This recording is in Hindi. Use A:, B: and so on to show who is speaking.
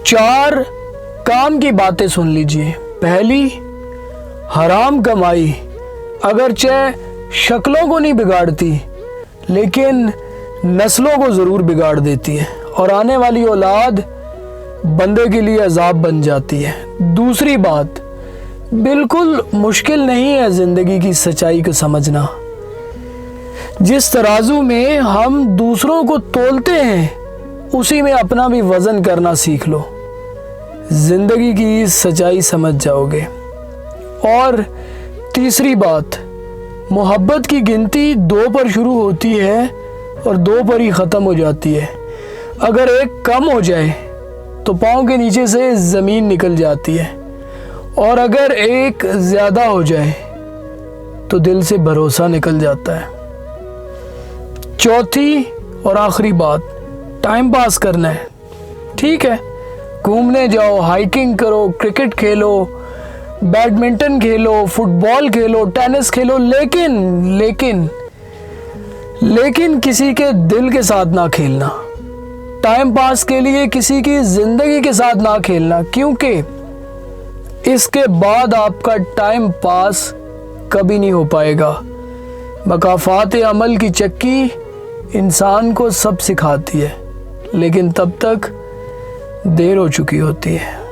A: 4 काम की बातें सुन लीजिए। पहली, हराम कमाई अगरचे शक्लों को नहीं बिगाड़ती लेकिन नस्लों को ज़रूर बिगाड़ देती है और आने वाली औलाद बंदे के लिए अजाब बन जाती है। दूसरी बात, बिल्कुल मुश्किल नहीं है ज़िंदगी की सच्चाई को समझना। जिस तराजू में हम दूसरों को तोलते हैं उसी में अपना भी वज़न करना सीख लो, ज़िंदगी की सच्चाई समझ जाओगे। और तीसरी बात, मोहब्बत की गिनती 2 पर शुरू होती है और 2 पर ही ख़त्म हो जाती है। अगर एक कम हो जाए तो पाँव के नीचे से ज़मीन निकल जाती है और अगर एक ज़्यादा हो जाए तो दिल से भरोसा निकल जाता है। चौथी और आखिरी बात, टाइम पास करना है, ठीक है, घूमने जाओ, हाइकिंग करो, क्रिकेट खेलो, बैडमिंटन खेलो, फुटबॉल खेलो, टेनिस खेलो, लेकिन किसी के दिल के साथ ना खेलना। टाइम पास के लिए किसी की ज़िंदगी के साथ ना खेलना, क्योंकि इसके बाद आपका टाइम पास कभी नहीं हो पाएगा। मकाफ़ात अमल की चक्की इंसान को सब सिखाती है लेकिन तब तक देर हो चुकी होती है।